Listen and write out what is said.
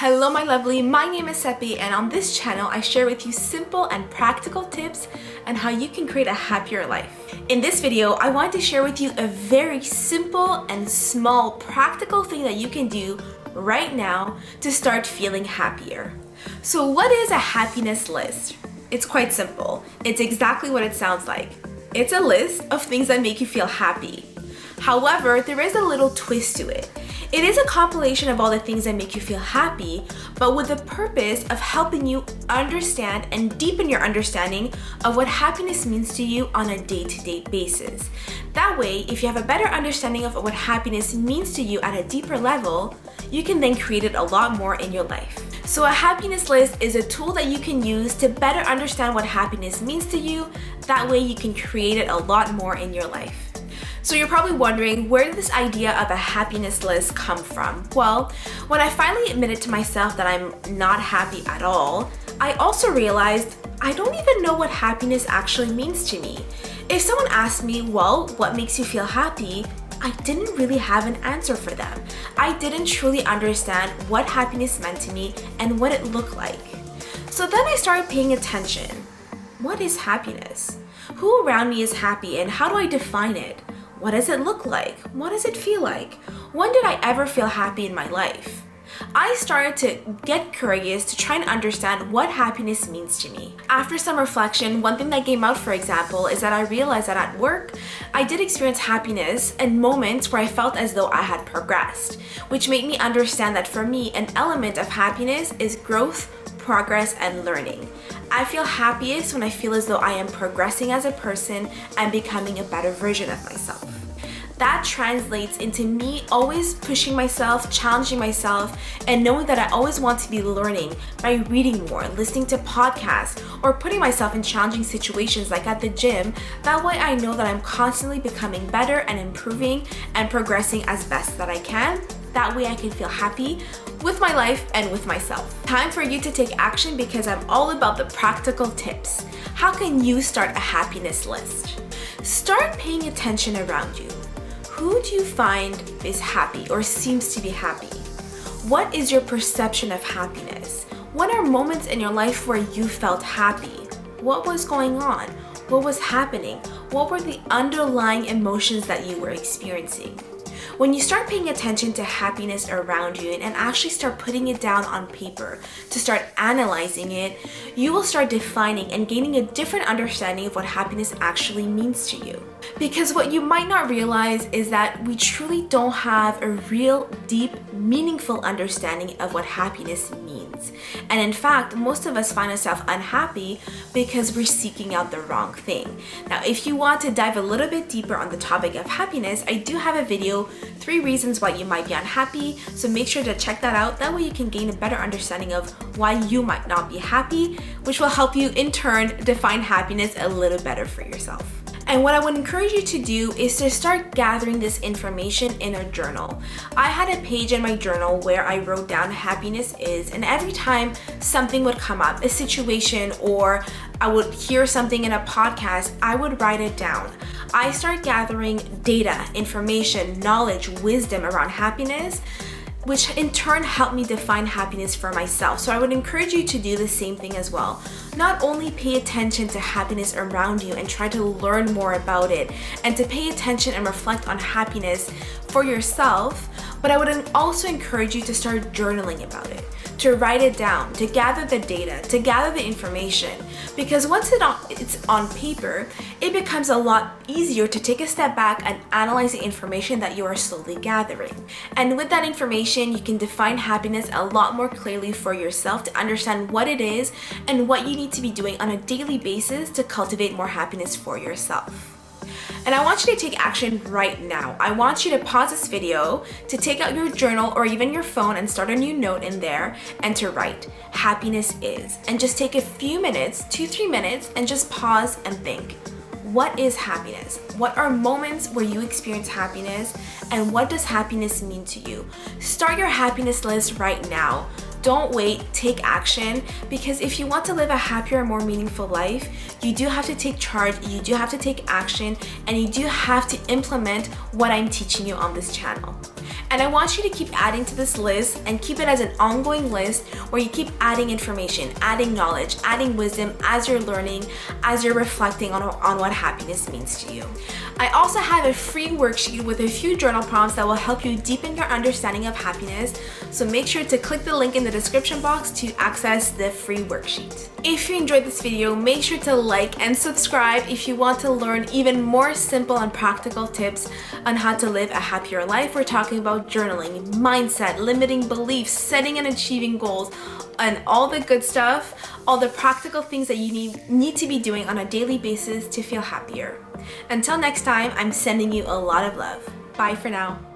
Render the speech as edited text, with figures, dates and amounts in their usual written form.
Hello my lovely, my name is Seppi, and on this channel I share with you simple and practical tips on how you can create a happier life. In this video, I want to share with you a very simple and small practical thing that you can do right now to start feeling happier. So what is a happiness list? It's quite simple. It's exactly what it sounds like. It's a list of things that make you feel happy. However, there is a little twist to it. It is a compilation of all the things that make you feel happy, but with the purpose of helping you understand and deepen your understanding of what happiness means to you on a day-to-day basis. That way, if you have a better understanding of what happiness means to you at a deeper level, you can then create it a lot more in your life. So a happiness list is a tool that you can use to better understand what happiness means to you. That way you can create it a lot more in your life. So you're probably wondering, where did this idea of a happiness list come from? Well, when I finally admitted to myself that I'm not happy at all, I also realized I don't even know what happiness actually means to me. If someone asked me, well, what makes you feel happy? I didn't really have an answer for them. I didn't truly understand what happiness meant to me and what it looked like. So then I started paying attention. What is happiness? Who around me is happy and how do I define it? What does it look like? What does it feel like? When did I ever feel happy in my life? I started to get curious to try and understand what happiness means to me. After some reflection, one thing that came out, for example, is that I realized that at work, I did experience happiness in moments where I felt as though I had progressed, which made me understand that for me, an element of happiness is growth, progress, and learning. I feel happiest when I feel as though I am progressing as a person and becoming a better version of myself. That translates into me always pushing myself, challenging myself, and knowing that I always want to be learning by reading more, listening to podcasts, or putting myself in challenging situations like at the gym. That way I know that I'm constantly becoming better and improving and progressing as best that I can. That way I can feel happy with my life and with myself. Time for you to take action because I'm all about the practical tips. How can you start a happiness list? Start paying attention around you. Who do you find is happy or seems to be happy? What is your perception of happiness? What are moments in your life where you felt happy? What was going on? What was happening? What were the underlying emotions that you were experiencing? When you start paying attention to happiness around you and actually start putting it down on paper, to start analyzing it, you will start defining and gaining a different understanding of what happiness actually means to you. Because what you might not realize is that we truly don't have a real, deep, meaningful understanding of what happiness means. And in fact, most of us find ourselves unhappy because we're seeking out the wrong thing. Now, if you want to dive a little bit deeper on the topic of happiness, I do have a video, 3 reasons why you might be unhappy. So make sure to check that out. That way you can gain a better understanding of why you might not be happy, which will help you in turn define happiness a little better for yourself. And what I would encourage you to do is to start gathering this information in a journal. I had a page in my journal where I wrote down happiness is, and every time something would come up, a situation, or I would hear something in a podcast, I would write it down. I started gathering data, information, knowledge, wisdom around happiness, which in turn helped me define happiness for myself. So I would encourage you to do the same thing as well. Not only pay attention to happiness around you and try to learn more about it, and to pay attention and reflect on happiness for yourself, but I would also encourage you to start journaling about it, to write it down, to gather the data, to gather the information. Because once it's on paper, it becomes a lot easier to take a step back and analyze the information that you are slowly gathering. And with that information, you can define happiness a lot more clearly for yourself to understand what it is and what you need to be doing on a daily basis to cultivate more happiness for yourself. And I want you to take action right now. I want you to pause this video, to take out your journal or even your phone and start a new note in there and to write happiness is. And just take a few minutes, 2-3 minutes, and just pause and think. What is happiness? What are moments where you experience happiness? And what does happiness mean to you? Start your happiness list right now. Don't wait, take action, because if you want to live a happier, more meaningful life, you do have to take charge, you do have to take action, and you do have to implement what I'm teaching you on this channel. And I want you to keep adding to this list and keep it as an ongoing list where you keep adding information, adding knowledge, adding wisdom as you're learning, as you're reflecting on what happiness means to you. I also have a free worksheet with a few journal prompts that will help you deepen your understanding of happiness, so make sure to click the link in the description box to access the free worksheet. If you enjoyed this video, make sure to like and subscribe if you want to learn even more simple and practical tips on how to live a happier life. We're talking about journaling, mindset, limiting beliefs, setting and achieving goals, and all the good stuff, all the practical things that you need to be doing on a daily basis to feel happier. Until next time, I'm sending you a lot of love. Bye for now.